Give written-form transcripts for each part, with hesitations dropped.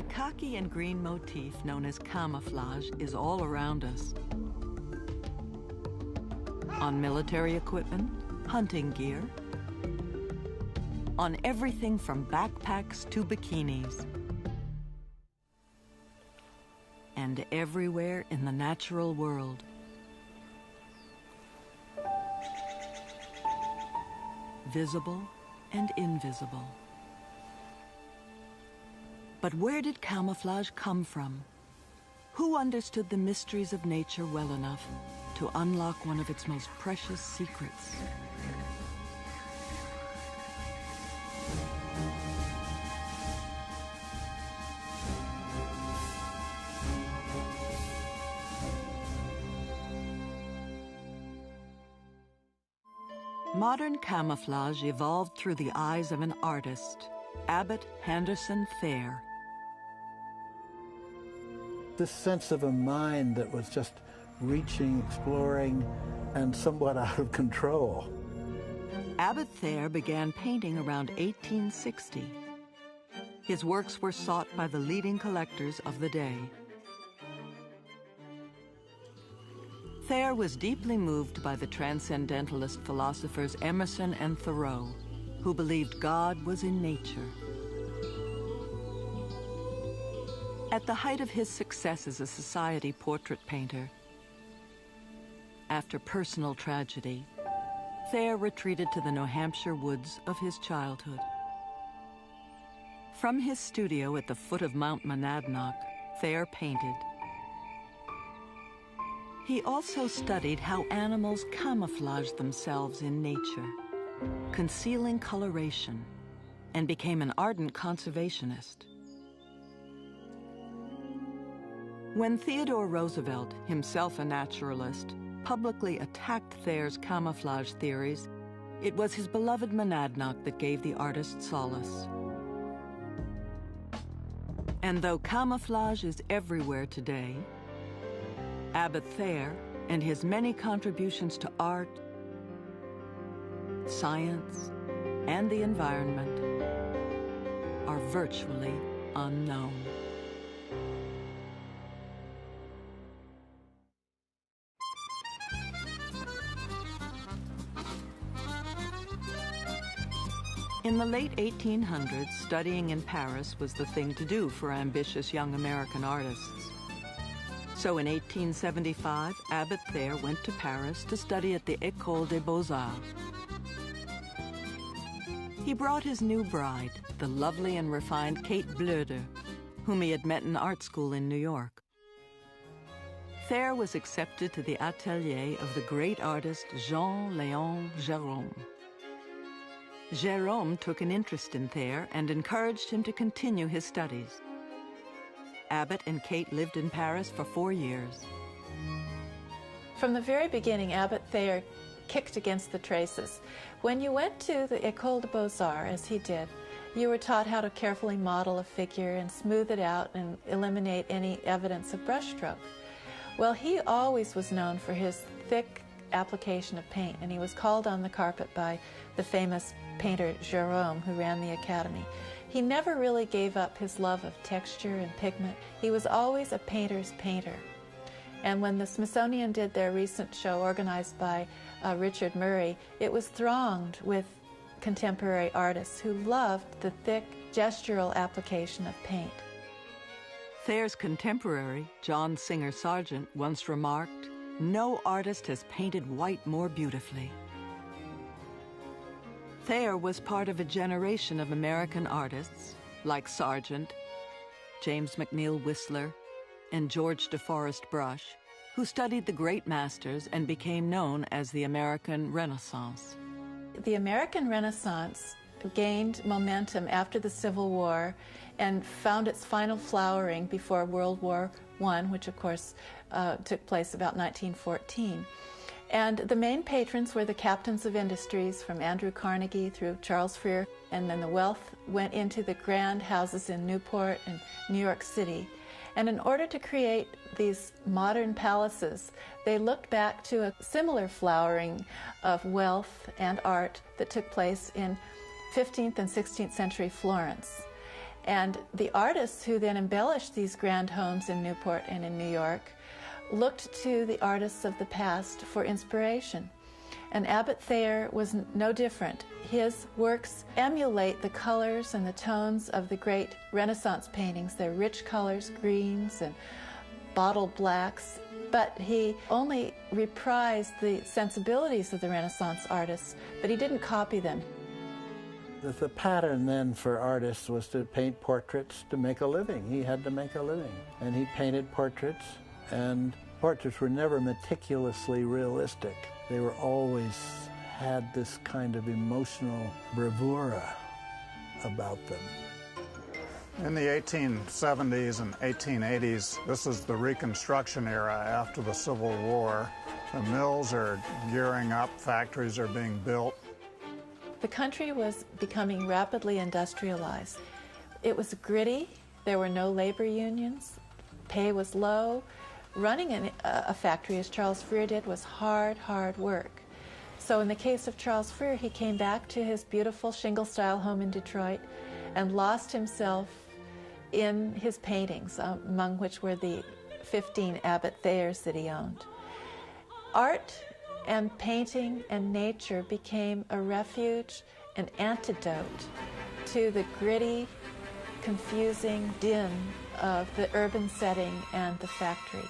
The khaki and green motif known as camouflage is all around us. On military equipment, hunting gear, on everything from backpacks to bikinis, and everywhere in the natural world. Visible and invisible. But where did camouflage come from? Who understood the mysteries of nature well enough to unlock one of its most precious secrets? Modern camouflage evolved through the eyes of an artist, Abbott Thayer. This sense of a mind that was just reaching, exploring, and somewhat out of control. Abbott Thayer began painting around 1860. His works were sought by the leading collectors of the day. Thayer was deeply moved by the transcendentalist philosophers Emerson and Thoreau, who believed God was in nature. At the height of his success as a society portrait painter, after personal tragedy, Thayer retreated to the New Hampshire woods of his childhood. From his studio at the foot of Mount Monadnock, Thayer painted. He also studied how animals camouflage themselves in nature, concealing coloration, and became an ardent conservationist. When Theodore Roosevelt, himself a naturalist, publicly attacked Thayer's camouflage theories, it was his beloved Monadnock that gave the artist solace. And though camouflage is everywhere today, Abbott Thayer and his many contributions to art, science, and the environment are virtually unknown. In the late 1800s, studying in Paris was the thing to do for ambitious young American artists. So in 1875, Abbott Thayer went to Paris to study at the École des Beaux-Arts. He brought his new bride, the lovely and refined Kate Blöder, whom he had met in art school in New York. Thayer was accepted to the atelier of the great artist Jean-Léon Gérôme. Gérôme took an interest in Thayer and encouraged him to continue his studies. Abbott and Kate lived in Paris for 4 years. From the very beginning, Abbott Thayer kicked against the traces. When you went to the École des Beaux-Arts, as he did, you were taught how to carefully model a figure and smooth it out and eliminate any evidence of brushstroke. Well, he always was known for his thick application of paint, and he was called on the carpet by the famous painter Gérôme, who ran the Academy. He never really gave up his love of texture and pigment. He was always a painter's painter. And when the Smithsonian did their recent show organized by Richard Murray, it was thronged with contemporary artists who loved the thick, gestural application of paint. Thayer's contemporary, John Singer Sargent, once remarked, "No artist has painted white more beautifully." Thayer was part of a generation of American artists like Sargent, James McNeill Whistler, and George DeForest Brush, who studied the great masters and became known as the American Renaissance. The American Renaissance gained momentum after the Civil War and found its final flowering before World War I, which of course took place about 1914. And the main patrons were the captains of industries, from Andrew Carnegie through Charles Freer, and then the wealth went into the grand houses in Newport and New York City. And in order to create these modern palaces, they looked back to a similar flowering of wealth and art that took place in 15th and 16th century Florence. And the artists who then embellished these grand homes in Newport and in New York looked to the artists of the past for inspiration. And Abbott Thayer was no different. His works emulate the colors and the tones of the great Renaissance paintings. They're rich colors, greens and bottle blacks, but he only reprised the sensibilities of the Renaissance artists, but he didn't copy them. The pattern then for artists was to paint portraits to make a living. He had to make a living. And he painted portraits, and portraits were never meticulously realistic. They were always had this kind of emotional bravura about them. In the 1870s and 1880s, this is the Reconstruction era after the Civil War. The mills are gearing up, factories are being built. The country was becoming rapidly industrialized. It was gritty, there were no labor unions, pay was low. Running a factory, as Charles Freer did, was hard, hard work. So in the case of Charles Freer, he came back to his beautiful shingle-style home in Detroit and lost himself in his paintings, among which were the 15 Abbott Thayers that he owned. Art and painting and nature became a refuge, an antidote to the gritty, confusing din of the urban setting and the factory.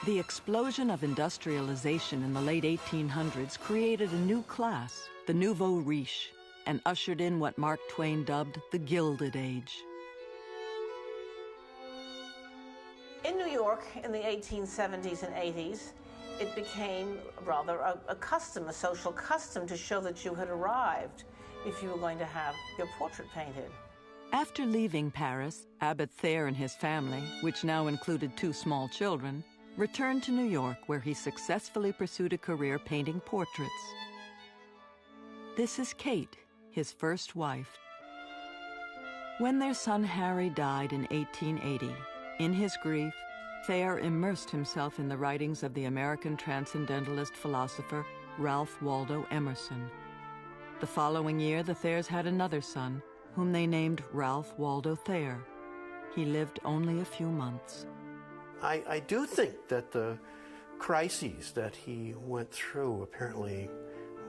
The explosion of industrialization in the late 1800s created a new class, the nouveau riche, and ushered in what Mark Twain dubbed the Gilded Age. In New York in the 1870s and 80s, it became rather a custom, a social custom, to show that you had arrived if you were going to have your portrait painted. After leaving Paris, Abbott Thayer and his family, which now included 2 small children, returned to New York, where he successfully pursued a career painting portraits. This is Kate, his first wife. When their son Harry died in 1880, in his grief, Thayer immersed himself in the writings of the American transcendentalist philosopher Ralph Waldo Emerson. The following year, the Thayers had another son, whom they named Ralph Waldo Thayer. He lived only a few months. I do think that the crises that he went through, apparently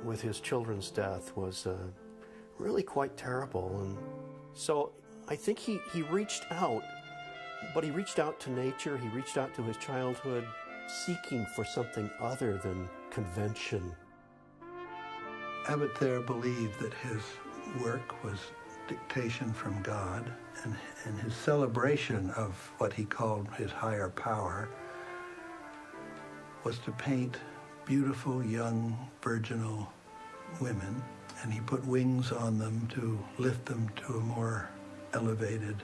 with his children's death, was really quite terrible. And so I think he reached out, but he reached out to nature, he reached out to his childhood, seeking for something other than convention. Abbott Thayer believed that his work was dictation from God, and his celebration of what he called his higher power was to paint beautiful, young, virginal women, and he put wings on them to lift them to a more elevated,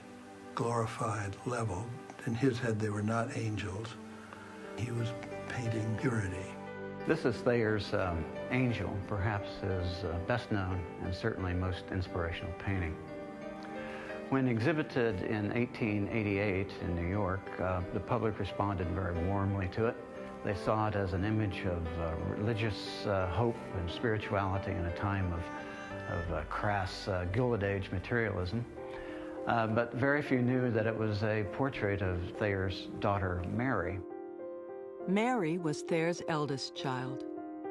glorified level. In his head, they were not angels. He was painting purity. This is Thayer's Angel, perhaps his best known and certainly most inspirational painting. When exhibited in 1888 in New York, the public responded very warmly to it. They saw it as an image of religious hope and spirituality in a time of crass Gilded Age materialism. But very few knew that it was a portrait of Thayer's daughter, Mary. Mary was Thayer's eldest child.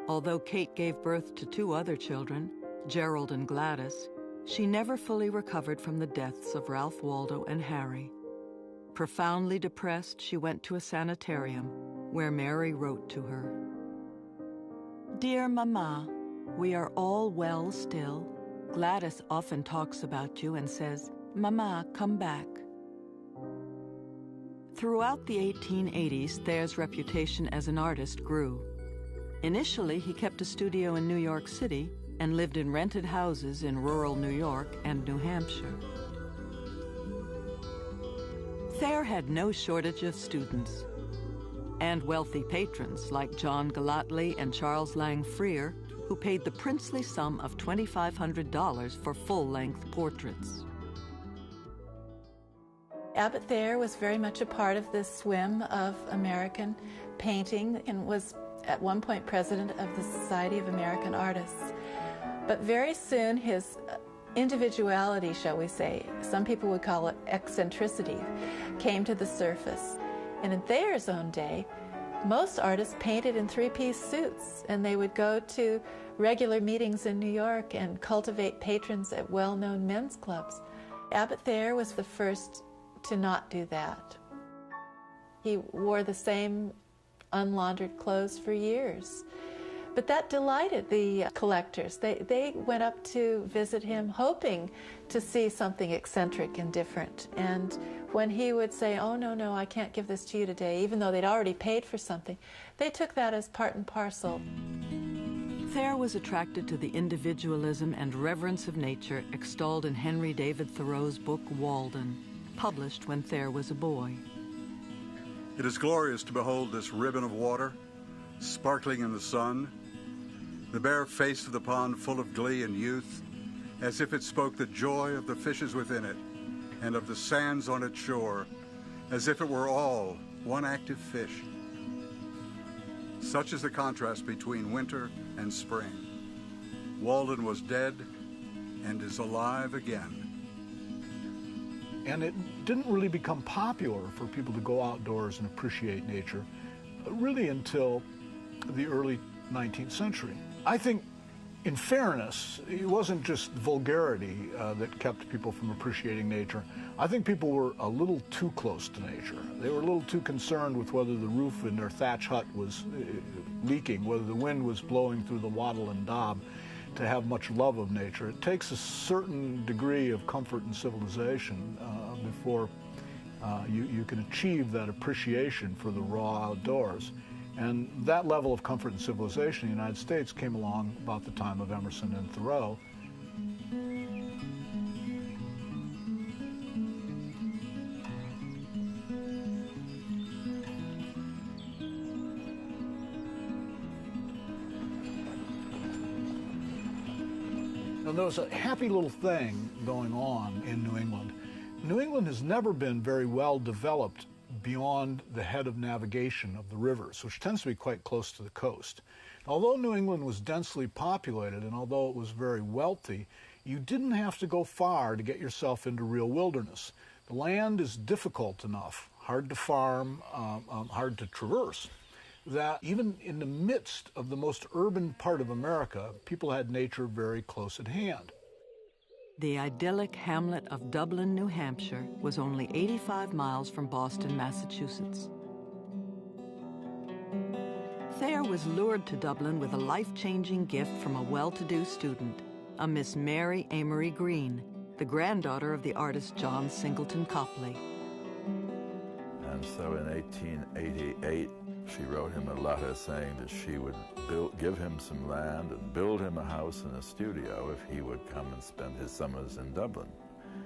Although Kate gave birth to 2 other children, Gerald and Gladys, she never fully recovered from the deaths of Ralph Waldo and Harry. Profoundly depressed, she went to a sanitarium, where Mary wrote to her, "Dear Mama, we are all well still. Gladys often talks about you and says, 'Mama, come back.'" Throughout the 1880s, Thayer's reputation as an artist grew. Initially, he kept a studio in New York City and lived in rented houses in rural New York and New Hampshire. Thayer had no shortage of students and wealthy patrons like John Gallatley and Charles Lang Freer, who paid the princely sum of $2,500 for full-length portraits. Abbott Thayer was very much a part of this swim of American painting and was at one point president of the Society of American Artists. But very soon his individuality, shall we say, some people would call it eccentricity, came to the surface. And in Thayer's own day, most artists painted in three-piece suits, and they would go to regular meetings in New York and cultivate patrons at well-known men's clubs. Abbott Thayer was the first to not do that. He wore the same unlaundered clothes for years. But that delighted the collectors. They went up to visit him hoping to see something eccentric and different. And when he would say, "Oh, no, I can't give this to you today," even though they'd already paid for something, they took that as part and parcel. Thayer was attracted to the individualism and reverence of nature extolled in Henry David Thoreau's book Walden, published when Thayer was a boy. It is glorious to behold this ribbon of water, sparkling in the sun, the bare face of the pond full of glee and youth, as if it spoke the joy of the fishes within it, and of the sands on its shore, as if it were all one active fish. Such is the contrast between winter and spring. Walden was dead and is alive again. And it didn't really become popular for people to go outdoors and appreciate nature really until the early 19th century. I think, in fairness, it wasn't just vulgarity that kept people from appreciating nature. I think people were a little too close to nature. They were a little too concerned with whether the roof in their thatch hut was leaking, whether the wind was blowing through the wattle and daub, to have much love of nature. It takes a certain degree of comfort and civilization before you can achieve that appreciation for the raw outdoors. And that level of comfort and civilization in the United States came along about the time of Emerson and Thoreau. And there was a happy little thing going on in New England. New England has never been very well developed beyond the head of navigation of the rivers, which tends to be quite close to the coast. Although New England was densely populated and although it was very wealthy, you didn't have to go far to get yourself into real wilderness. The land is difficult enough, hard to farm, hard to traverse, that even in the midst of the most urban part of America, people had nature very close at hand. The idyllic hamlet of Dublin, New Hampshire, was only 85 miles from Boston, Massachusetts. Thayer was lured to Dublin with a life-changing gift from a well-to-do student, a Miss Mary Amory Green, the granddaughter of the artist John Singleton Copley. And so in 1888, she wrote him a letter saying that she would give him some land and build him a house and a studio if he would come and spend his summers in Dublin.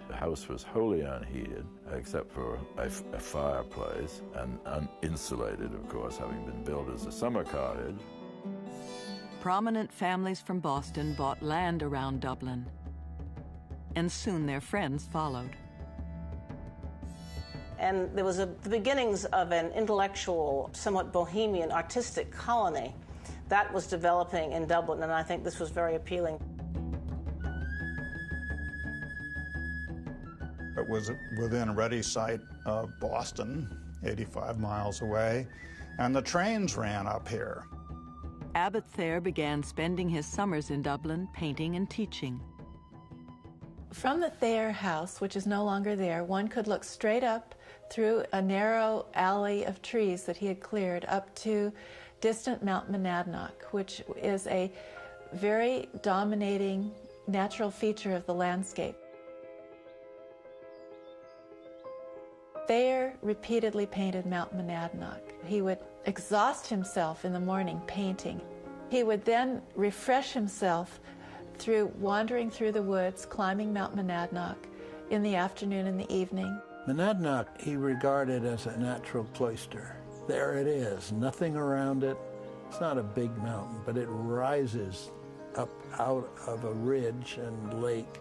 The house was wholly unheated, except for a fireplace, and uninsulated, of course, having been built as a summer cottage. Prominent families from Boston bought land around Dublin, and soon their friends followed. And there was the beginnings of an intellectual, somewhat bohemian, artistic colony that was developing in Dublin, and I think this was very appealing. It was within ready sight of Boston, 85 miles away, and the trains ran up here. Abbott Thayer began spending his summers in Dublin painting and teaching. From the Thayer house, which is no longer there, one could look straight up through a narrow alley of trees that he had cleared up to distant Mount Monadnock, which is a very dominating natural feature of the landscape. Thayer repeatedly painted Mount Monadnock. He would exhaust himself in the morning painting. He would then refresh himself through wandering through the woods, climbing Mount Monadnock in the afternoon and the evening. Monadnock he regarded as a natural cloister. There it is, nothing around it. It's not a big mountain, but it rises up out of a ridge and lake.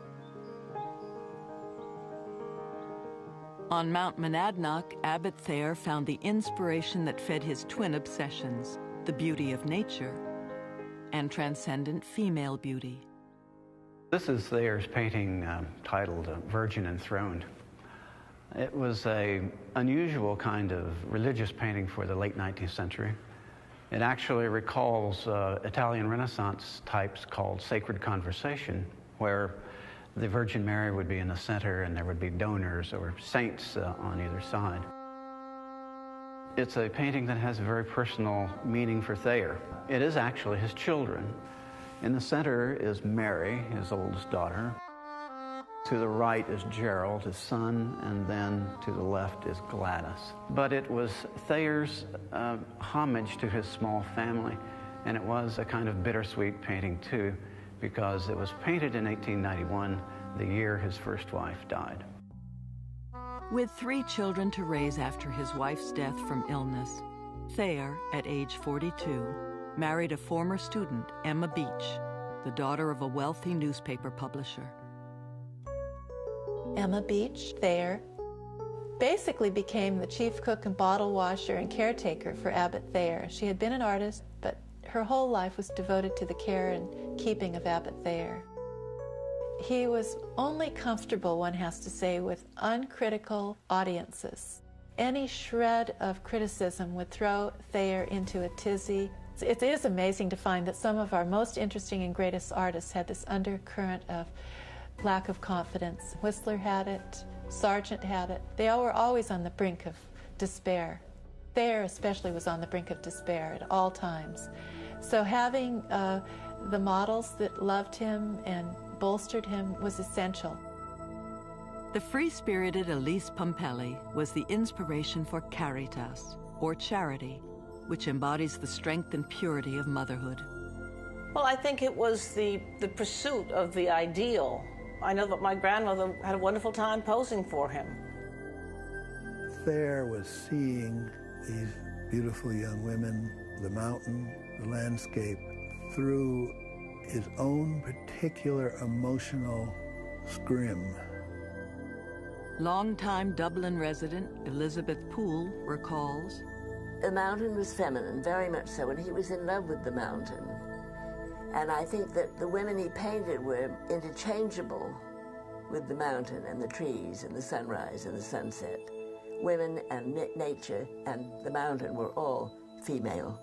On Mount Monadnock, Abbott Thayer found the inspiration that fed his twin obsessions, the beauty of nature and transcendent female beauty. This is Thayer's painting titled Virgin Enthroned. It was an unusual kind of religious painting for the late 19th century. It actually recalls Italian Renaissance types called sacred conversation, where the Virgin Mary would be in the center and there would be donors or saints on either side. It's a painting that has a very personal meaning for Thayer. It is actually his children. In the center is Mary, his oldest daughter. To the right is Gerald, his son, and then to the left is Gladys. But it was Thayer's homage to his small family, and it was a kind of bittersweet painting too, because it was painted in 1891, the year his first wife died. With 3 children to raise after his wife's death from illness, Thayer, at age 42, married a former student, Emma Beach, the daughter of a wealthy newspaper publisher. Emma Beach, Thayer, basically became the chief cook and bottle washer and caretaker for Abbott Thayer. She had been an artist, but her whole life was devoted to the care and keeping of Abbott Thayer. He was only comfortable, one has to say, with uncritical audiences. Any shred of criticism would throw Thayer into a tizzy. It is amazing to find that some of our most interesting and greatest artists had this undercurrent of lack of confidence. Whistler had it, Sargent had it. They all were always on the brink of despair. Thayer especially was on the brink of despair at all times. So having the models that loved him and bolstered him was essential. The free-spirited Elise Pompelli was the inspiration for Caritas, or charity, which embodies the strength and purity of motherhood. Well, I think it was the pursuit of the ideal. I know that my grandmother had a wonderful time posing for him. Thayer was seeing these beautiful young women, the mountain, the landscape, through his own particular emotional scrim. Longtime Dublin resident Elizabeth Poole recalls, "The mountain was feminine, very much so, and he was in love with the mountain. And I think that the women he painted were interchangeable with the mountain and the trees and the sunrise and the sunset. Women and nature and the mountain were all female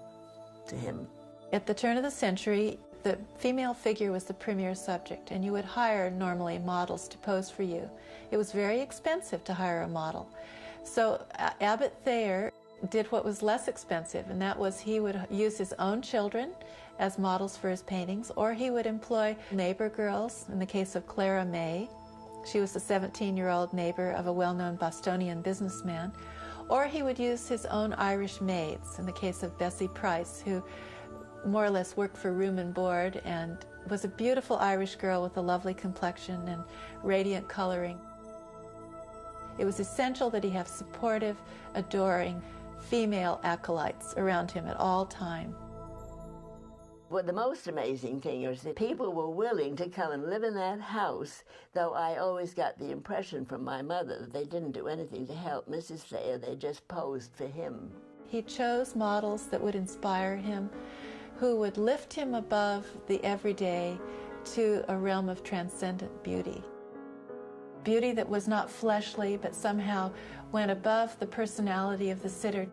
to him." At the turn of the century, the female figure was the premier subject, and you would hire normally models to pose for you. It was very expensive to hire a model. So Abbott Thayer did what was less expensive, and that was he would use his own children as models for his paintings, or he would employ neighbor girls. In the case of Clara May, she was the 17-year-old neighbor of a well-known Bostonian businessman, or he would use his own Irish maids. In the case of Bessie Price, who more or less worked for room and board and was a beautiful Irish girl with a lovely complexion and radiant coloring. It was essential that he have supportive, adoring female acolytes around him at all time. Well, the most amazing thing is that people were willing to come and live in that house, though I always got the impression from my mother that they didn't do anything to help Mrs. Thayer, they just posed for him. He chose models that would inspire him, who would lift him above the everyday to a realm of transcendent beauty. Beauty that was not fleshly, but somehow went above the personality of the sitter.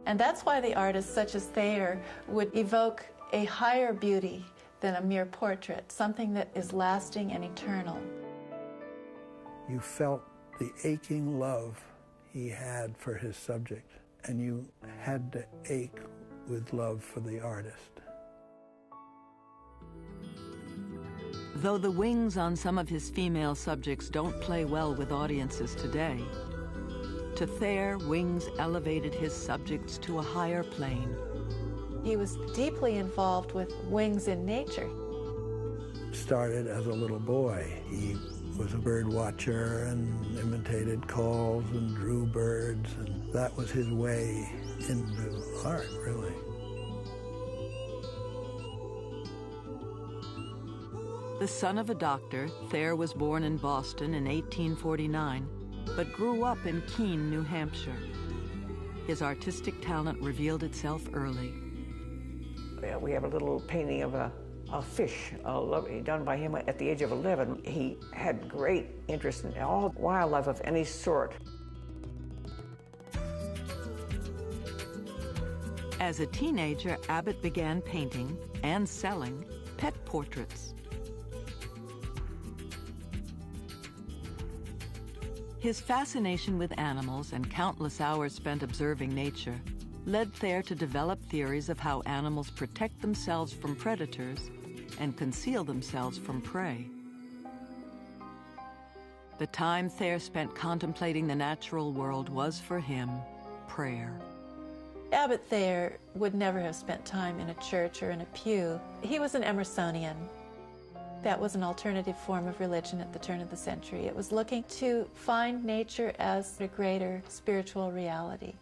And that's why the artists such as Thayer would evoke a higher beauty than a mere portrait, something that is lasting and eternal. You felt the aching love he had for his subject, and you had to ache with love for the artist. Though the wings on some of his female subjects don't play well with audiences today, to Thayer, wings elevated his subjects to a higher plane. He was deeply involved with wings in nature. Started as a little boy. He was a bird watcher and imitated calls and drew birds, and that was his way into art, really. The son of a doctor, Thayer was born in Boston in 1849, but grew up in Keene, New Hampshire. His artistic talent revealed itself early. We have a little painting of a a fish done by him at the age of 11. He had great interest in all wildlife of any sort. As a teenager, Abbott began painting and selling pet portraits. His fascination with animals and countless hours spent observing nature led Thayer to develop theories of how animals protect themselves from predators and conceal themselves from prey. The time Thayer spent contemplating the natural world was for him prayer. Abbott Thayer would never have spent time in a church or in a pew. He was an Emersonian. That was an alternative form of religion at the turn of the century. It was looking to find nature as a greater spiritual reality.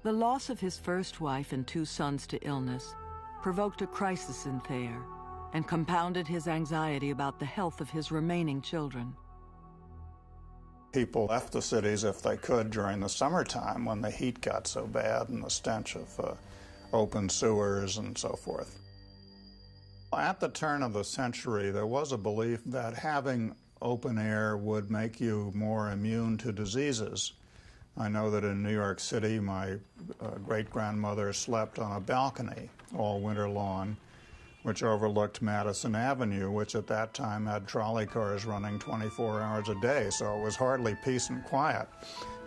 The loss of his first wife and 2 sons to illness provoked a crisis in Thayer and compounded his anxiety about the health of his remaining children. People left the cities if they could during the summertime when the heat got so bad and the stench of open sewers and so forth. At the turn of the century, there was a belief that having open air would make you more immune to diseases. I know that in New York City, my great-grandmother slept on a balcony all winter long, which overlooked Madison Avenue, which at that time had trolley cars running 24 hours a day, so it was hardly peace and quiet.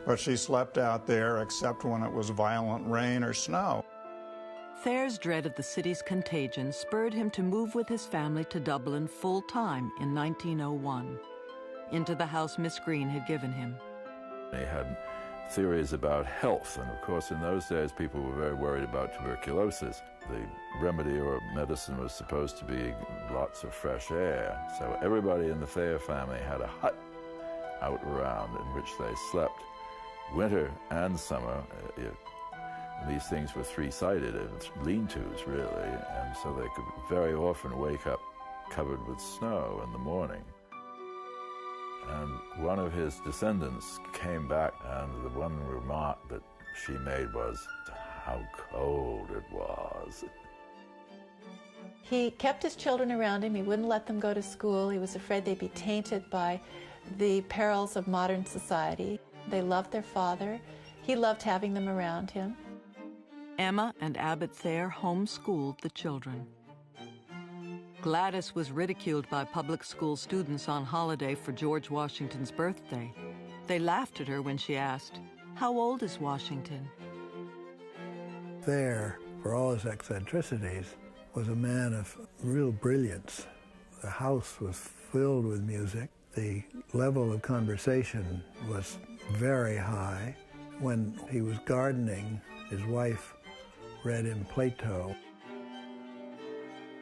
But she slept out there except when it was violent rain or snow. Thayer's dread of the city's contagion spurred him to move with his family to Dublin full-time in 1901, into the house Miss Green had given him. He had theories about health, and of course in those days people were very worried about tuberculosis. The remedy or medicine was supposed to be lots of fresh air, so everybody in the Thayer family had a hut out around in which they slept winter and summer. These things were 3-sided, lean-tos really, and so they could very often wake up covered with snow in the morning. And one of his descendants came back, and the one remark that she made was, how cold it was. He kept his children around him. He wouldn't let them go to school. He was afraid they'd be tainted by the perils of modern society. They loved their father. He loved having them around him. Emma and Abbott Thayer homeschooled the children. Gladys was ridiculed by public school students on holiday for George Washington's birthday. They laughed at her when she asked, "How old is Washington?" Thayer, for all his eccentricities, was a man of real brilliance. The house was filled with music. The level of conversation was very high. When he was gardening, his wife read him Plato.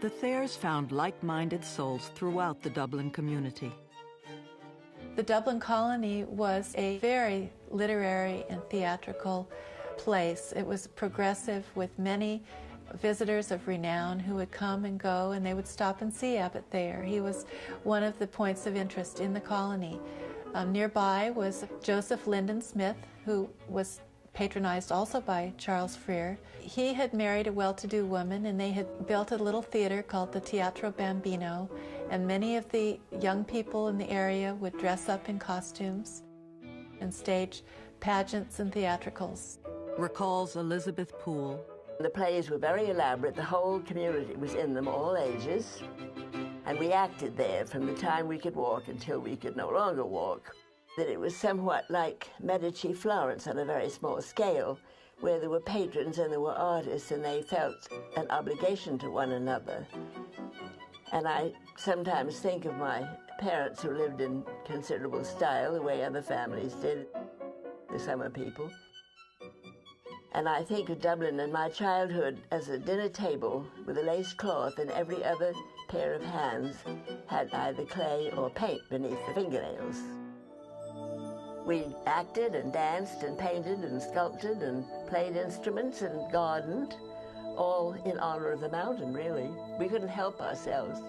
The Thayers found like-minded souls throughout the Dublin community. The Dublin colony was a very literary and theatrical place. It was progressive with many visitors of renown who would come and go, and they would stop and see Abbott Thayer. He was one of the points of interest in the colony. Nearby was Joseph Lyndon Smith, who was patronized also by Charles Freer. He had married a well-to-do woman, and they had built a little theater called the Teatro Bambino, and many of the young people in the area would dress up in costumes and stage pageants and theatricals. Recalls Elizabeth Poole. The plays were very elaborate. The whole community was in them, all ages, and we acted there from the time we could walk until we could no longer walk. That it was somewhat like Medici Florence on a very small scale, where there were patrons and there were artists, and they felt an obligation to one another. And I sometimes think of my parents who lived in considerable style, the way other families did, the summer people. And I think of Dublin and my childhood as a dinner table with a lace cloth, and every other pair of hands had either clay or paint beneath the fingernails. We acted and danced and painted and sculpted and played instruments and gardened, all in honor of the mountain, really. We couldn't help ourselves.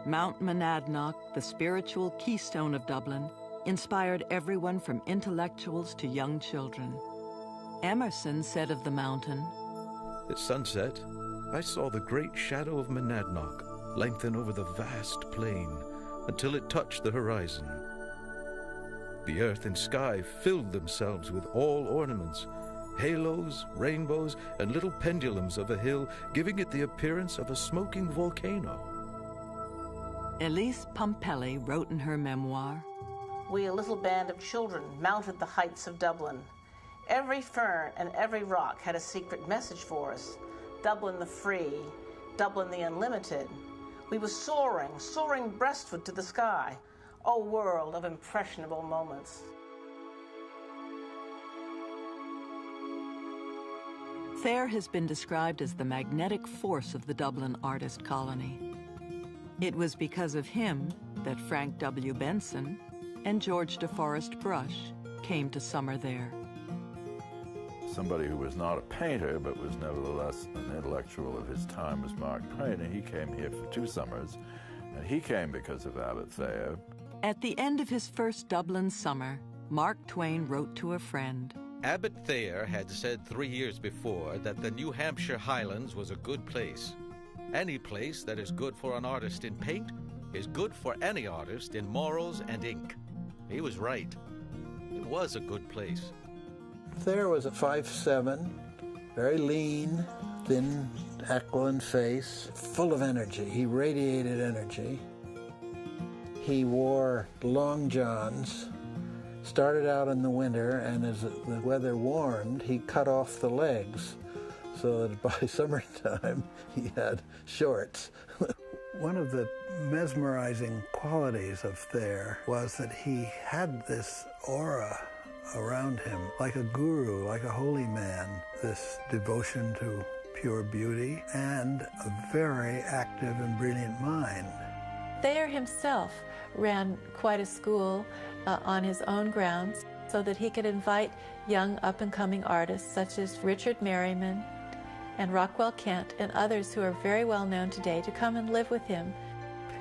Mount Monadnock, the spiritual keystone of Dublin, inspired everyone from intellectuals to young children. Emerson said of the mountain, At sunset, I saw the great shadow of Monadnock lengthen over the vast plain until it touched the horizon. The earth and sky filled themselves with all ornaments, halos, rainbows, and little pendulums of a hill, giving it the appearance of a smoking volcano. Elise Pompelli wrote in her memoir, "We, a little band of children, mounted the heights of Dublin. Every fern and every rock had a secret message for us. Dublin the free, Dublin the unlimited. We were soaring, soaring breastward to the sky. O world of impressionable moments." Thayer has been described as the magnetic force of the Dublin artist colony. It was because of him that Frank W. Benson and George DeForest Brush came to summer there. Somebody who was not a painter, but was nevertheless an intellectual of his time, was Mark Twain, and he came here for 2 summers, and he came because of Abbott Thayer. At the end of his first Dublin summer, Mark Twain wrote to a friend, Abbott Thayer had said 3 years before that the New Hampshire Highlands was a good place. Any place that is good for an artist in paint is good for any artist in morals and ink. He was right. It was a good place. Thayer was a 5'7", very lean, thin, aquiline face, full of energy. He radiated energy. He wore long johns, started out in the winter, and as the weather warmed, he cut off the legs so that by summertime he had shorts. One of the mesmerizing qualities of Thayer was that he had this aura around him, like a guru, like a holy man, this devotion to pure beauty and a very active and brilliant mind. Thayer himself ran quite a school on his own grounds so that he could invite young up-and-coming artists such as Richard Merriman and Rockwell Kent and others who are very well known today to come and live with him.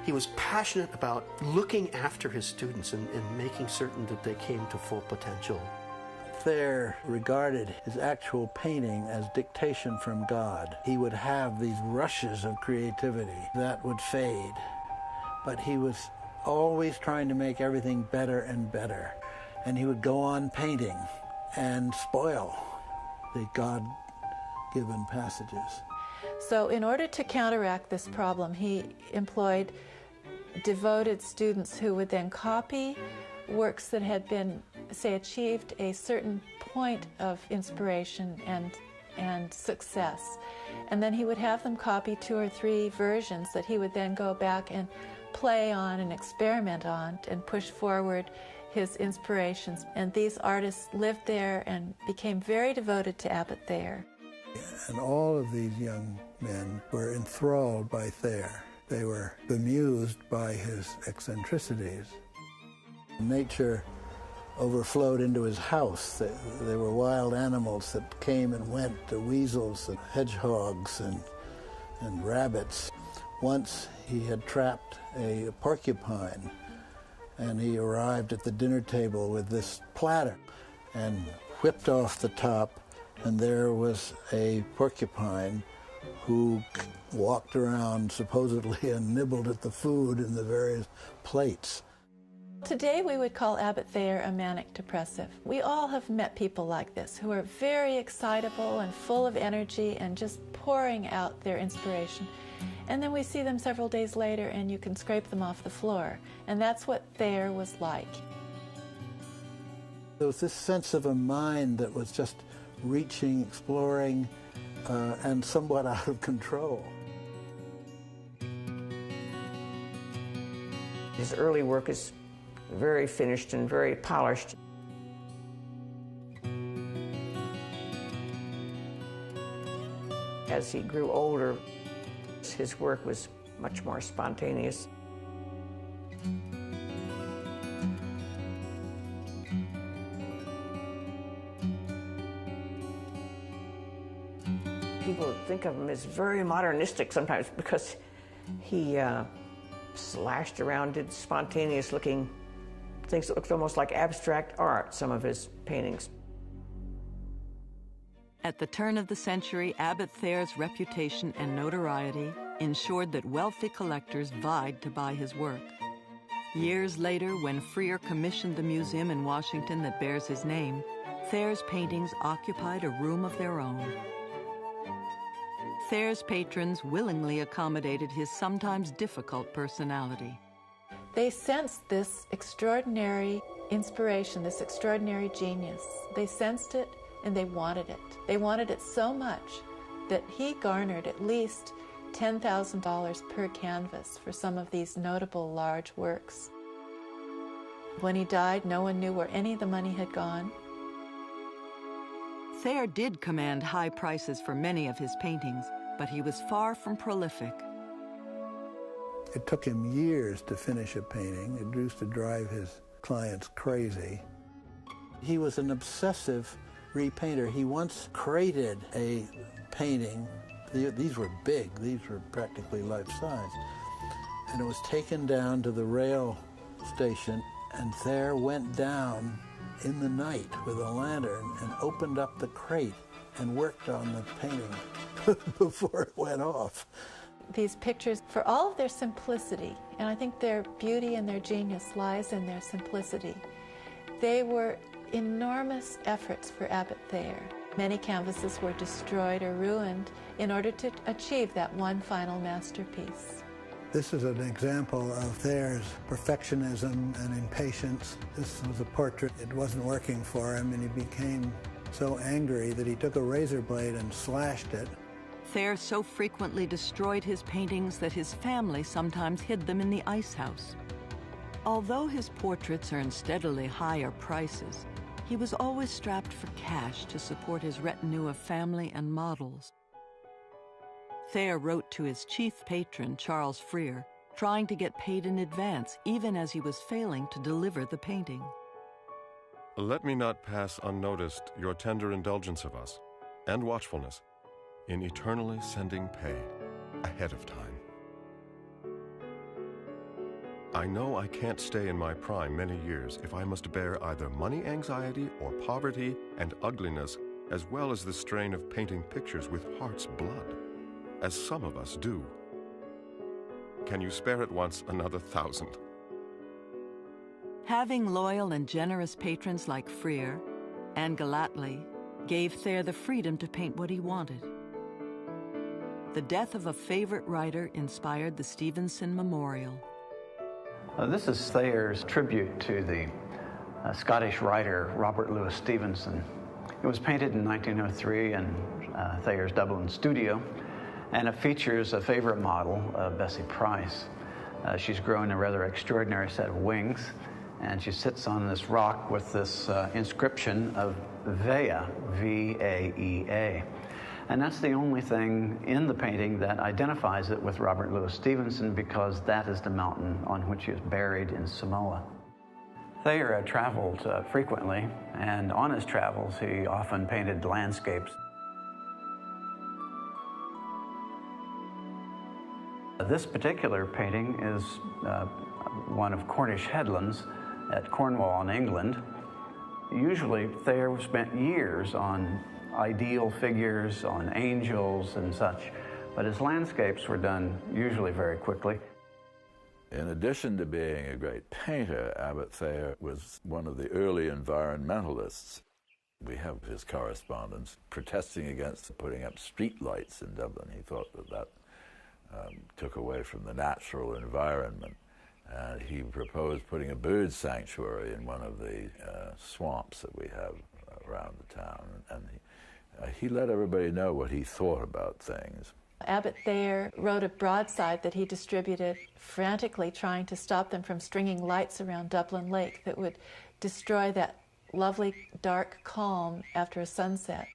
He was passionate about looking after his students and making certain that they came to full potential. Thayer regarded his actual painting as dictation from God. He would have these rushes of creativity that would fade, but he was always trying to make everything better and better. And he would go on painting and spoil the God-given passages. So in order to counteract this problem, he employed devoted students who would then copy works that had been, say, achieved a certain point of inspiration and success. And then he would have them copy 2 or 3 versions that he would then go back and play on and experiment on and push forward his inspirations. And these artists lived there and became very devoted to Abbott Thayer. And all of these young men were enthralled by Thayer. They were bemused by his eccentricities. Nature overflowed into his house. There were wild animals that came and went, the weasels and hedgehogs and rabbits. Once he had trapped a porcupine, and he arrived at the dinner table with this platter and whipped off the top, and there was a porcupine who walked around supposedly and nibbled at the food in the various plates. Today we would call Abbott Thayer a manic depressive. We all have met people like this who are very excitable and full of energy and just pouring out their inspiration. And then we see them several days later and you can scrape them off the floor. And that's what Thayer was like. There was this sense of a mind that was just reaching, exploring, and somewhat out of control. His early work is very finished and very polished. As he grew older, his work was much more spontaneous. People think of him as very modernistic sometimes because he slashed around, did spontaneous looking things that looked almost like abstract art, some of his paintings. At the turn of the century, Abbott Thayer's reputation and notoriety ensured that wealthy collectors vied to buy his work. Years later, when Freer commissioned the museum in Washington that bears his name, Thayer's paintings occupied a room of their own. Thayer's patrons willingly accommodated his sometimes difficult personality. They sensed this extraordinary inspiration, this extraordinary genius. They sensed it and they wanted it. They wanted it so much that he garnered at least $10,000 per canvas for some of these notable large works. When he died, no one knew where any of the money had gone. Thayer did command high prices for many of his paintings, but he was far from prolific. It took him years to finish a painting. It used to drive his clients crazy. He was an obsessive repainter. He once crated a painting. These were big. These were practically life-size. And it was taken down to the rail station, and Thayer went down in the night with a lantern and opened up the crate and worked on the painting before it went off. These pictures, for all of their simplicity, and I think their beauty and their genius lies in their simplicity, they were enormous efforts for Abbott Thayer. Many canvases were destroyed or ruined in order to achieve that one final masterpiece. This is an example of Thayer's perfectionism and impatience. This was a portrait. It wasn't working for him, and he became so angry that he took a razor blade and slashed it. Thayer so frequently destroyed his paintings that his family sometimes hid them in the ice house. Although his portraits earned steadily higher prices, he was always strapped for cash to support his retinue of family and models. Thayer wrote to his chief patron, Charles Freer, trying to get paid in advance, even as he was failing to deliver the painting. Let me not pass unnoticed your tender indulgence of us and watchfulness in eternally sending pay ahead of time. I know I can't stay in my prime many years if I must bear either money anxiety or poverty and ugliness, as well as the strain of painting pictures with heart's blood, as some of us do. Can you spare at once another 1,000? Having loyal and generous patrons like Freer and Gallatley gave Thayer the freedom to paint what he wanted. The death of a favorite writer inspired the Stevenson Memorial. This is Thayer's tribute to the Scottish writer Robert Louis Stevenson. It was painted in 1903 in Thayer's Dublin studio, and it features a favorite model, Bessie Price. She's growing a rather extraordinary set of wings, and she sits on this rock with this inscription of Vaea, V-A-E-A. And that's the only thing in the painting that identifies it with Robert Louis Stevenson, because that is the mountain on which he is buried in Samoa. Thayer had traveled frequently, and on his travels he often painted landscapes. This particular painting is one of Cornish headlands at Cornwall in England. Usually Thayer spent years on ideal figures, on angels and such, but his landscapes were done usually very quickly. In addition to being a great painter, Abbott Thayer was one of the early environmentalists. We have his correspondence protesting against putting up street lights in Dublin. He thought that took away from the natural environment. And he proposed putting a bird sanctuary in one of the swamps that we have around the town. And he let everybody know what he thought about things. Abbott Thayer wrote a broadside that he distributed, frantically trying to stop them from stringing lights around Dublin Lake that would destroy that lovely dark calm after a sunset.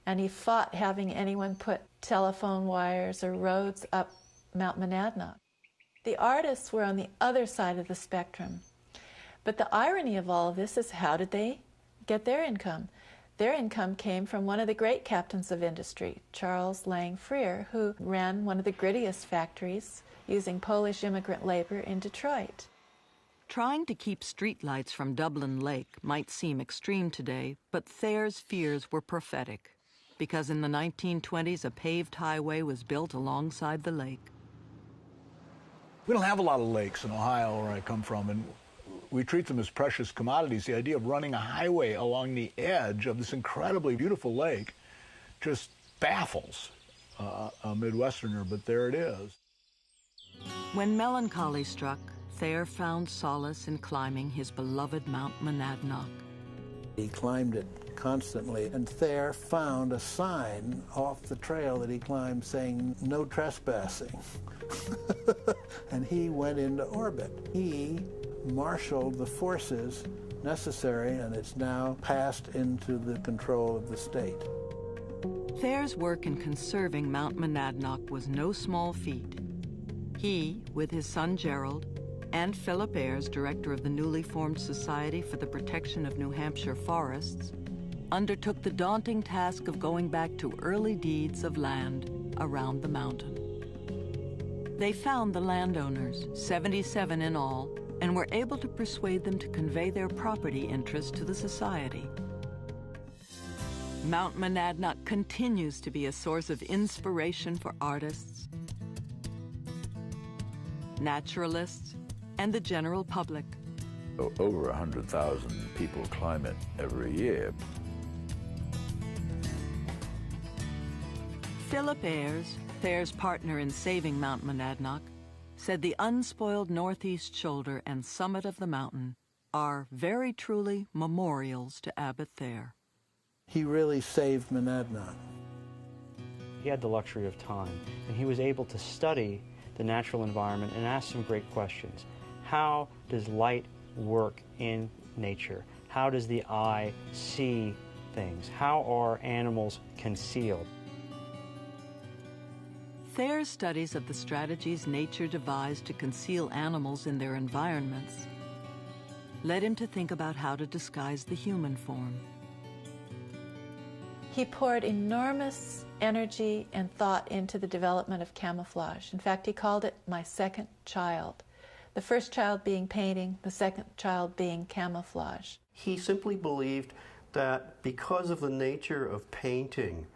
And he fought having anyone put telephone wires or roads up Mount Monadnock. The artists were on the other side of the spectrum. But the irony of all of this is, how did they get their income? Their income came from one of the great captains of industry, Charles Lang Freer, who ran one of the grittiest factories using Polish immigrant labor in Detroit. Trying to keep streetlights from Dublin Lake might seem extreme today, but Thayer's fears were prophetic. because in the 1920s a paved highway was built alongside the lake. We don't have a lot of lakes in Ohio, where I come from, and we treat them as precious commodities. The idea of running a highway along the edge of this incredibly beautiful lake just baffles a Midwesterner, but there it is. When melancholy struck, Thayer found solace in climbing his beloved Mount Monadnock. He climbed it constantly, and Thayer found a sign off the trail that he climbed saying, "No trespassing." And he went into orbit. He marshaled the forces necessary, and it's now passed into the control of the state. Thayer's work in conserving Mount Monadnock was no small feat. He, with his son Gerald, and Philip Ayres, director of the newly formed Society for the Protection of New Hampshire Forests, undertook the daunting task of going back to early deeds of land around the mountain. They found the landowners, 77 in all, and were able to persuade them to convey their property interest to the Society. Mount Monadnock continues to be a source of inspiration for artists, naturalists, and the general public. Over 100,000 people climb it every year. Philip Ayres, Thayer's partner in saving Mount Monadnock, said the unspoiled northeast shoulder and summit of the mountain are very truly memorials to Abbott Thayer. He really saved Monadnock. He had the luxury of time, and he was able to study the natural environment and ask some great questions. How does light work in nature? How does the eye see things? How are animals concealed? Thayer's studies of the strategies nature devised to conceal animals in their environments led him to think about how to disguise the human form. He poured enormous energy and thought into the development of camouflage. In fact, he called it my second child. The first child being painting, the second child being camouflage. He simply believed that because of the nature of painting,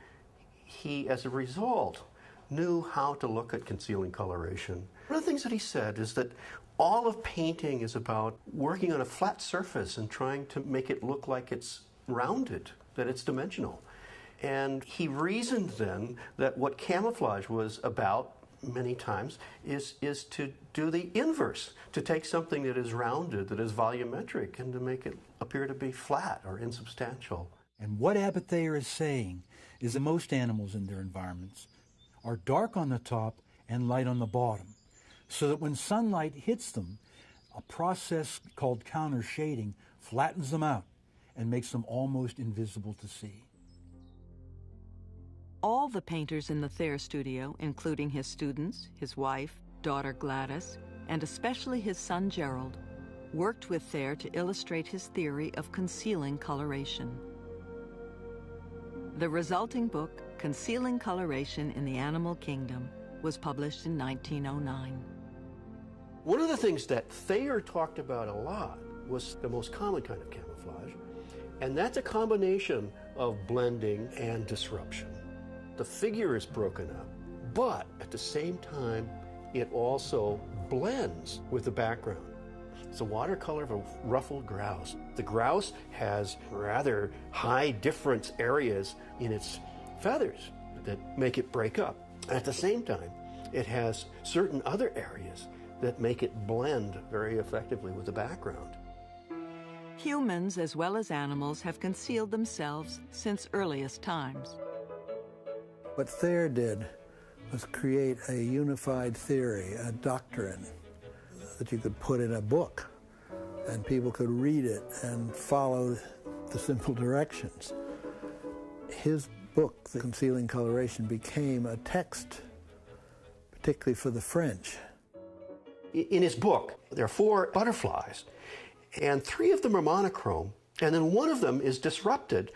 he, as a result, knew how to look at concealing coloration. One of the things that he said is that all of painting is about working on a flat surface and trying to make it look like it's rounded, that it's dimensional. And he reasoned then that what camouflage was about many times is to do the inverse, to take something that is rounded, that is volumetric, and to make it appear to be flat or insubstantial. And what Abbott Thayer is saying is that most animals in their environments are dark on the top and light on the bottom, so that when sunlight hits them, a process called counter shading flattens them out and makes them almost invisible to see. All the painters in the Thayer studio, including his students, his wife, daughter Gladys, and especially his son Gerald, worked with Thayer to illustrate his theory of concealing coloration. The resulting book, Concealing Coloration in the Animal Kingdom, was published in 1909. One of the things that Thayer talked about a lot was the most common kind of camouflage, and that's a combination of blending and disruption. The figure is broken up, but at the same time, it also blends with the background. It's a watercolor of a ruffled grouse. The grouse has rather high difference areas in its feathers that make it break up. At the same time, it has certain other areas that make it blend very effectively with the background. Humans, as well as animals, have concealed themselves since earliest times. What Thayer did was create a unified theory, a doctrine that you could put in a book and people could read it and follow the simple directions. His book, The Concealing Coloration, became a text, particularly for the French. In his book, there are 4 butterflies, and 3 of them are monochrome, and then one of them is disrupted.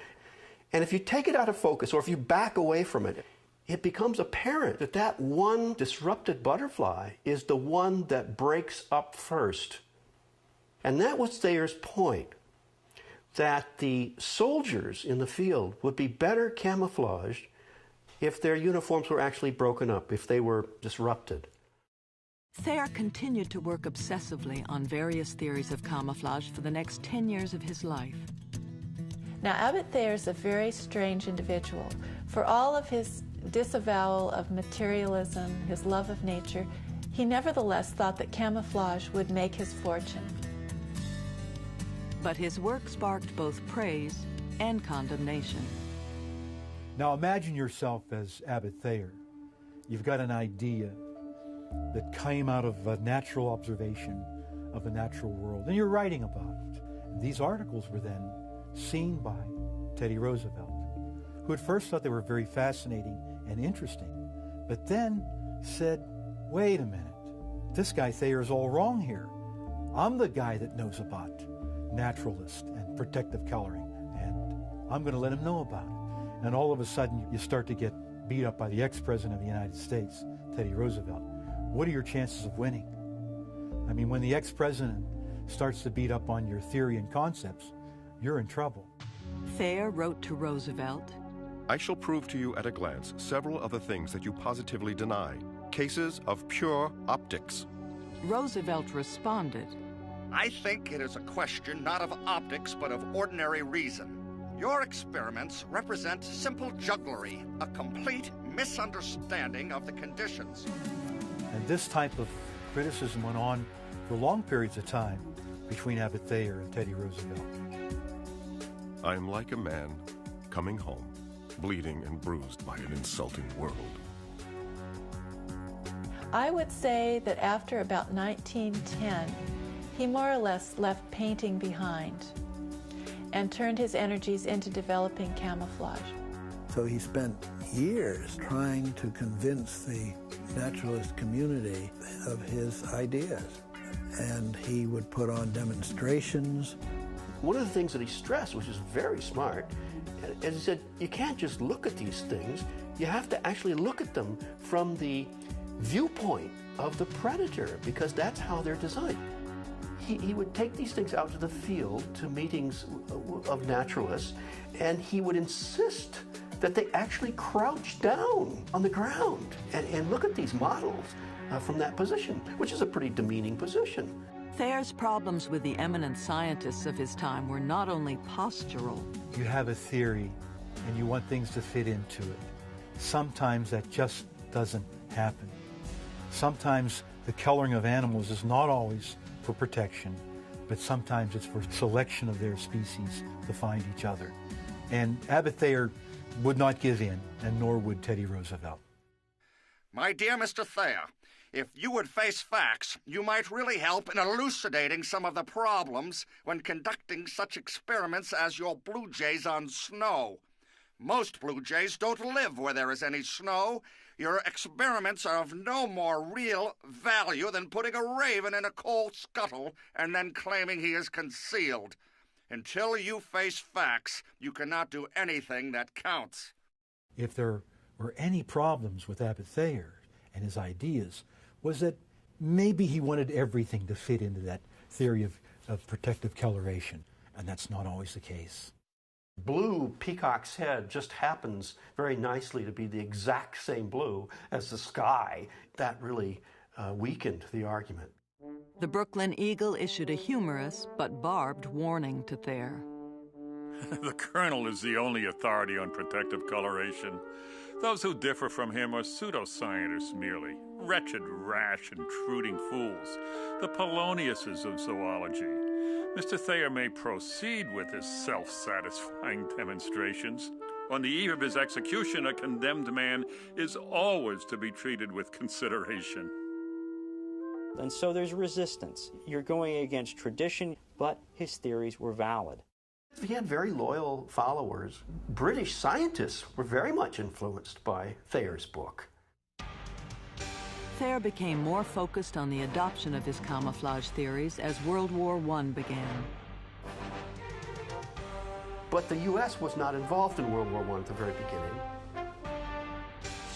And if you take it out of focus, or if you back away from it, it becomes apparent that that one disrupted butterfly is the one that breaks up first. And that was Thayer's point. that the soldiers in the field would be better camouflaged if their uniforms were actually broken up, if they were disrupted. Thayer continued to work obsessively on various theories of camouflage for the next 10 years of his life. Now, Abbott Thayer is a very strange individual. For all of his disavowal of materialism, his love of nature, he nevertheless thought that camouflage would make his fortune. But his work sparked both praise and condemnation. Now imagine yourself as Abbott Thayer. You've got an idea that came out of a natural observation of the natural world, and you're writing about it. And these articles were then seen by Teddy Roosevelt, who at first thought they were very fascinating and interesting, but then said, wait a minute, this guy Thayer is all wrong here. I'm the guy that knows about naturalist and protective coloring, and I'm going to let him know about it. And all of a sudden, you start to get beat up by the ex-president of the United States, Teddy Roosevelt. What are your chances of winning? I mean, when the ex-president starts to beat up on your theory and concepts, you're in trouble. Thayer wrote to Roosevelt, I shall prove to you at a glance several of the things that you positively deny. Cases of pure optics. Roosevelt responded, I think it is a question not of optics, but of ordinary reason. Your experiments represent simple jugglery, a complete misunderstanding of the conditions. And this type of criticism went on for long periods of time between Abbott Thayer and Teddy Roosevelt. I am like a man coming home, bleeding and bruised by an insulting world. I would say that after about 1910, he more or less left painting behind and turned his energies into developing camouflage. So he spent years trying to convince the naturalist community of his ideas. And he would put on demonstrations. One of the things that he stressed, which is very smart, is he said, you can't just look at these things, you have to actually look at them from the viewpoint of the predator, because that's how they're designed. He would take these things out to the field, to meetings of naturalists, and he would insist that they actually crouch down on the ground and look at these models from that position, which is a pretty demeaning position. Thayer's problems with the eminent scientists of his time were not only postural. You have a theory and you want things to fit into it. Sometimes that just doesn't happen. Sometimes the coloring of animals is not always for protection, but sometimes it's for selection of their species to find each other. And Abbott Thayer would not give in, and nor would Teddy Roosevelt. My dear Mr. Thayer, if you would face facts, you might really help in elucidating some of the problems when conducting such experiments as your blue jays on snow. Most blue jays don't live where there is any snow. Your experiments are of no more real value than putting a raven in a coal scuttle and then claiming he is concealed. Until you face facts, you cannot do anything that counts. If there were any problems with Abbott Thayer and his ideas, was that maybe he wanted everything to fit into that theory of protective coloration, and that's not always the case. Blue peacock's head just happens very nicely to be the exact same blue as the sky. That really weakened the argument. The Brooklyn Eagle issued a humorous but barbed warning to Thayer. The Colonel is the only authority on protective coloration. Those who differ from him are pseudoscientists merely, wretched, rash, intruding fools, the Poloniuses of zoology. Mr. Thayer may proceed with his self-satisfying demonstrations. On the eve of his execution, a condemned man is always to be treated with consideration. And so there's resistance. You're going against tradition, but his theories were valid. He had very loyal followers. British scientists were very much influenced by Thayer's book. Thayer became more focused on the adoption of his camouflage theories as World War I began. But the U.S. was not involved in World War I at the very beginning.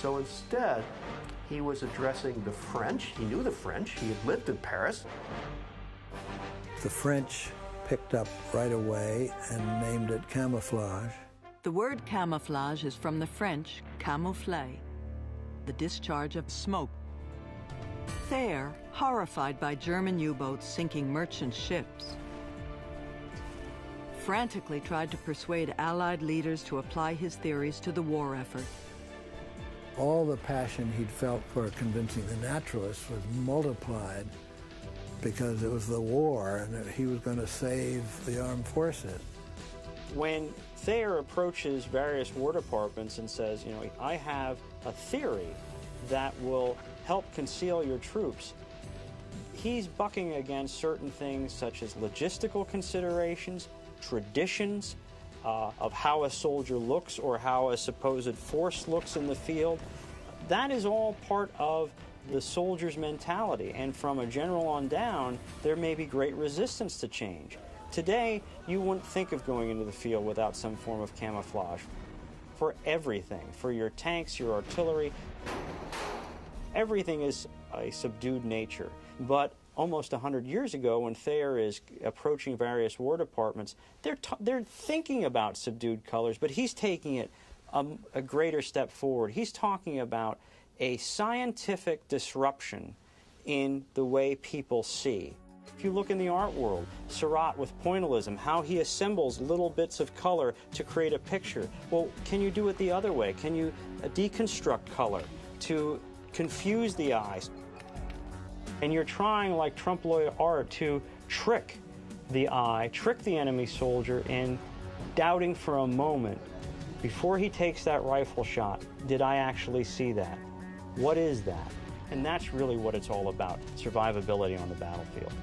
So instead, he was addressing the French. He knew the French. He had lived in Paris. The French picked up right away and named it camouflage. The word camouflage is from the French camoufler, the discharge of smoke. Thayer, horrified by German U-boats sinking merchant ships, frantically tried to persuade Allied leaders to apply his theories to the war effort. All the passion he'd felt for convincing the naturalists was multiplied because it was the war and he was going to save the armed forces. When Thayer approaches various War Departments and says, I have a theory that will help conceal your troops, he's bucking against certain things such as logistical considerations, traditions of how a soldier looks or how a supposed force looks in the field. That is all part of the soldier's mentality, and from a general on down, there may be great resistance to change. Today, you wouldn't think of going into the field without some form of camouflage. For everything, for your tanks, your artillery, everything is a subdued nature. But almost 100 years ago, when Thayer is approaching various War Departments, they're thinking about subdued colors, but he's taking it a greater step forward. He's talking about a scientific disruption in the way people see. If you look in the art world, Seurat with pointillism, how he assembles little bits of color to create a picture. Well, can you do it the other way? Can you deconstruct color to confuse the eyes? And you're trying, like trompe-l'oeil art, to trick the eye, trick the enemy soldier in doubting for a moment, before he takes that rifle shot, did I actually see that? What is that? And that's really what it's all about, survivability on the battlefield.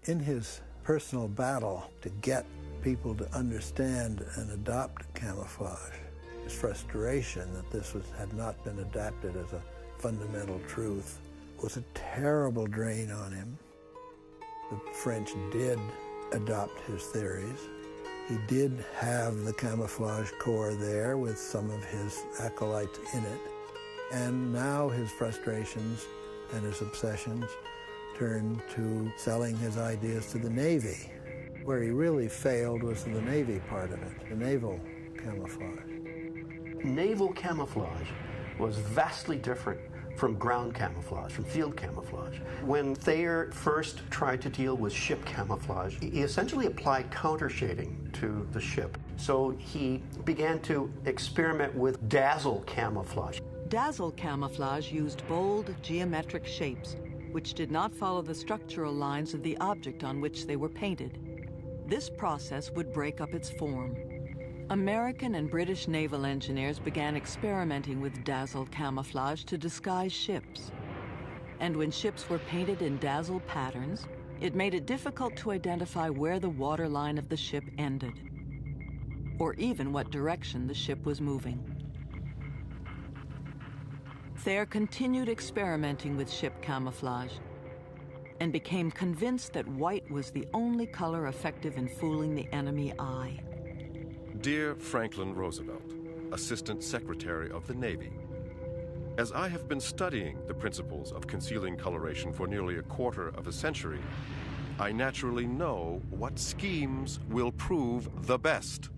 In his personal battle to get people to understand and adopt camouflage, his frustration that this had not been adapted as a fundamental truth was a terrible drain on him. The French did adopt his theories. He did have the camouflage corps there with some of his acolytes in it. And now his frustrations and his obsessions turned to selling his ideas to the Navy. Where he really failed was in the Navy part of it, the naval camouflage. Naval camouflage was vastly different from ground camouflage, from field camouflage. When Thayer first tried to deal with ship camouflage, he essentially applied countershading to the ship. So he began to experiment with dazzle camouflage. Dazzle camouflage used bold, geometric shapes, which did not follow the structural lines of the object on which they were painted. This process would break up its form. American and British naval engineers began experimenting with dazzle camouflage to disguise ships. And when ships were painted in dazzle patterns, it made it difficult to identify where the waterline of the ship ended, or even what direction the ship was moving. Thayer continued experimenting with ship camouflage and became convinced that white was the only color effective in fooling the enemy eye. Dear Franklin Roosevelt, Assistant Secretary of the Navy, as I have been studying the principles of concealing coloration for nearly a quarter of a century, I naturally know what schemes will prove the best.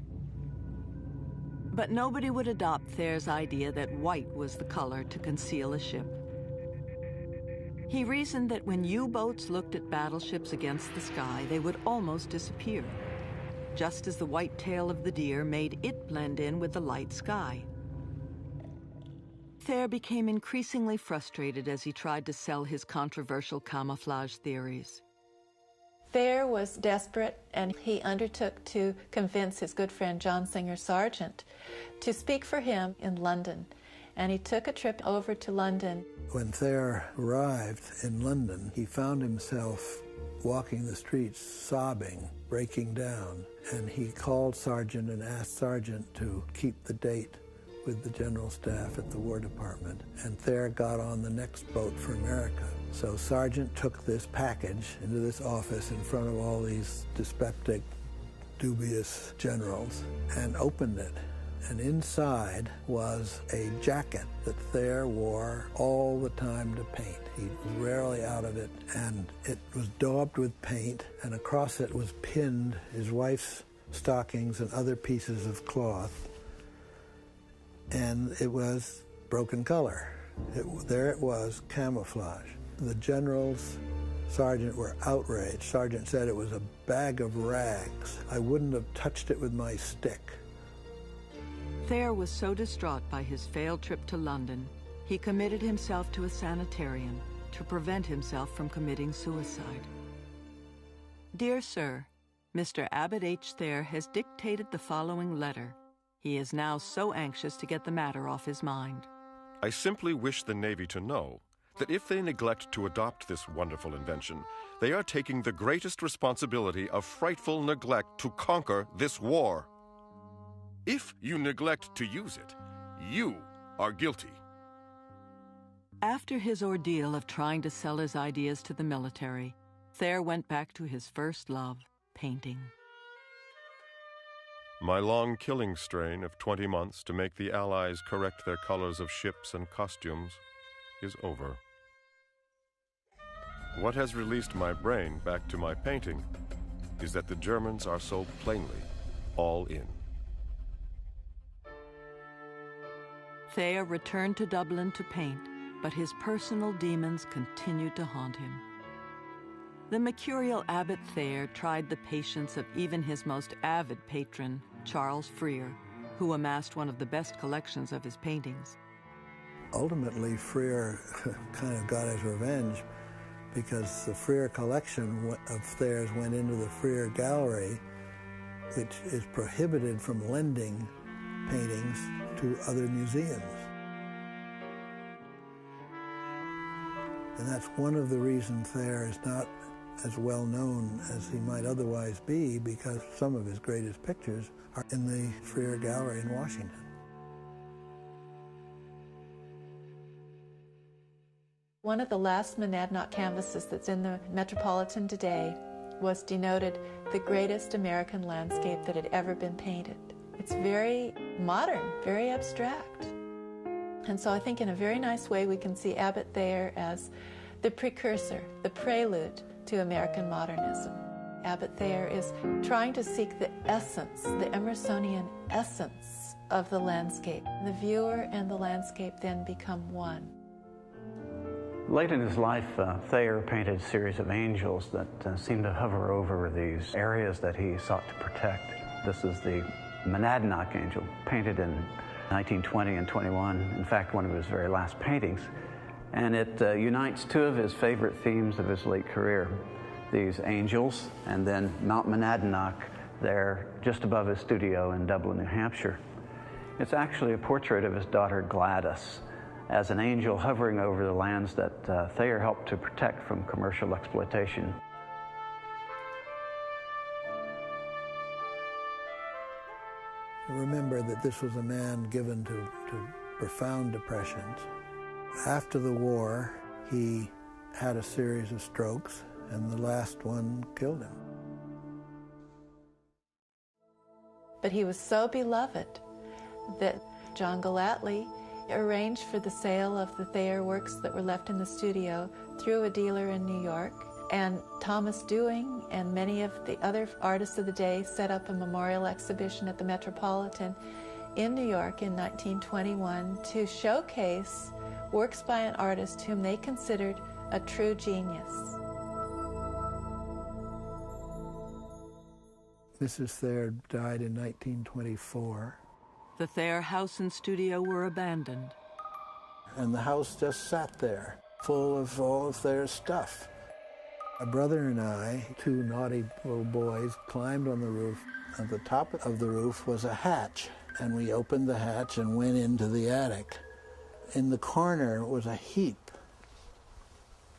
But nobody would adopt Thayer's idea that white was the color to conceal a ship. He reasoned that when U-boats looked at battleships against the sky, they would almost disappear, just as the white tail of the deer made it blend in with the light sky. Thayer became increasingly frustrated as he tried to sell his controversial camouflage theories. Thayer was desperate, and he undertook to convince his good friend John Singer Sargent to speak for him in London. And he took a trip over to London. When Thayer arrived in London, he found himself walking the streets sobbing, breaking down. And he called Sargent and asked Sargent to keep the date with the general staff at the War Department. And Thayer got on the next boat for America. So Sargent took this package into this office in front of all these dyspeptic, dubious generals and opened it And inside was a jacket that Thayer wore all the time to paint. He was rarely out of it, and it was daubed with paint, and across it was pinned his wife's stockings and other pieces of cloth, and it was broken color. There it was, camouflage. The generals, sergeant, were outraged. Sergeant said it was a bag of rags. I wouldn't have touched it with my stick. Thayer was so distraught by his failed trip to London, he committed himself to a sanitarium to prevent himself from committing suicide. Dear Sir, Mr. Abbott H. Thayer has dictated the following letter. He is now so anxious to get the matter off his mind. I simply wish the Navy to know that if they neglect to adopt this wonderful invention, they are taking the greatest responsibility of frightful neglect to conquer this war. If you neglect to use it, you are guilty. After his ordeal of trying to sell his ideas to the military, Thayer went back to his first love, painting. My long killing strain of 20 months to make the Allies correct their colors of ships and costumes is over. What has released my brain back to my painting is that the Germans are so plainly all in. Thayer returned to Dublin to paint, but his personal demons continued to haunt him. The mercurial Abbott Thayer tried the patience of even his most avid patron, Charles Freer, who amassed one of the best collections of his paintings. Ultimately, Freer kind of got his revenge because the Freer collection of Thayer's went into the Freer Gallery, which is prohibited from lending paintings to other museums. And that's one of the reasons Thayer is not as well known as he might otherwise be, because some of his greatest pictures are in the Freer Gallery in Washington. One of the last Monadnock canvases that's in the Metropolitan today was denoted the greatest American landscape that had ever been painted. It's very modern, very abstract. And so I think in a very nice way we can see Abbott Thayer as the precursor, the prelude to American modernism. Abbott Thayer is trying to seek the essence, the Emersonian essence of the landscape. The viewer and the landscape then become one. Late in his life, Thayer painted a series of angels that seemed to hover over these areas that he sought to protect. This is the Monadnock angel, painted in 1920 and 21, in fact, one of his very last paintings. And it unites two of his favorite themes of his late career, these angels, and then Mount Monadnock there just above his studio in Dublin, New Hampshire. It's actually a portrait of his daughter Gladys as an angel hovering over the lands that Thayer helped to protect from commercial exploitation. Remember that this was a man given to profound depressions. After the war, he had a series of strokes, and the last one killed him. But he was so beloved that John Gallatley arranged for the sale of the Thayer works that were left in the studio through a dealer in New York. And Thomas Dewing and many of the other artists of the day set up a memorial exhibition at the Metropolitan in New York in 1921 to showcase works by an artist whom they considered a true genius. Mrs. Thayer died in 1924. The Thayer house and studio were abandoned. And the house just sat there, full of all of Thayer's stuff. My brother and I, two naughty little boys, climbed on the roof. At the top of the roof was a hatch, and we opened the hatch and went into the attic. In the corner was a heap,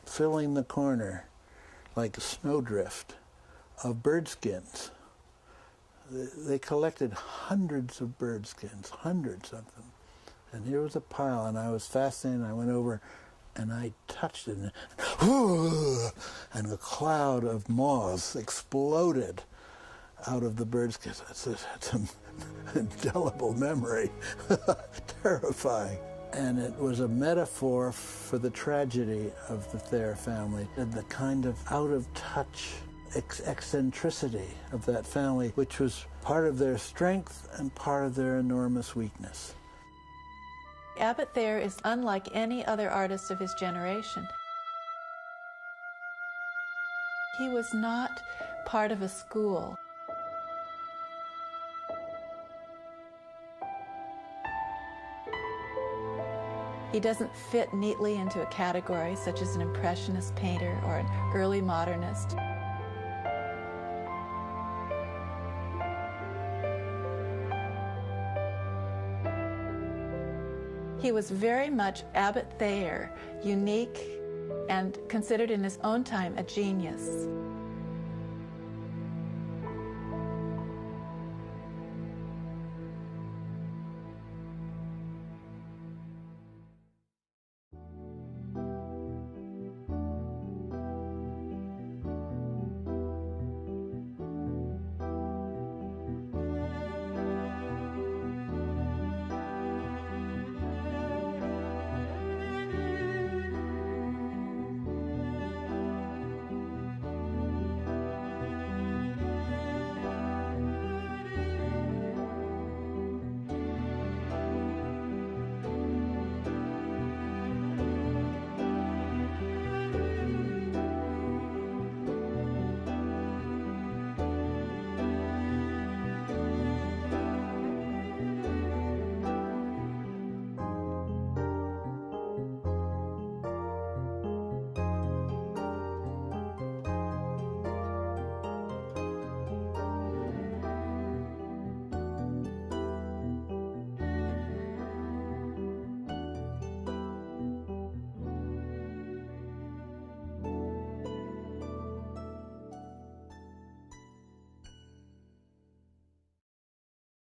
filling the corner like a snowdrift, of bird skins. They collected hundreds of bird skins, hundreds of them. And here was a pile, and I was fascinated. I went over and I touched it, and a cloud of moths exploded out of the bird skins. It's a indelible memory. Terrifying. And it was a metaphor for the tragedy of the Thayer family and the kind of out-of-touch eccentricity of that family, which was part of their strength and part of their enormous weakness. Abbott Thayer is unlike any other artist of his generation. He was not part of a school. He doesn't fit neatly into a category such as an impressionist painter or an early modernist. He was very much Abbott Thayer, unique and considered in his own time a genius.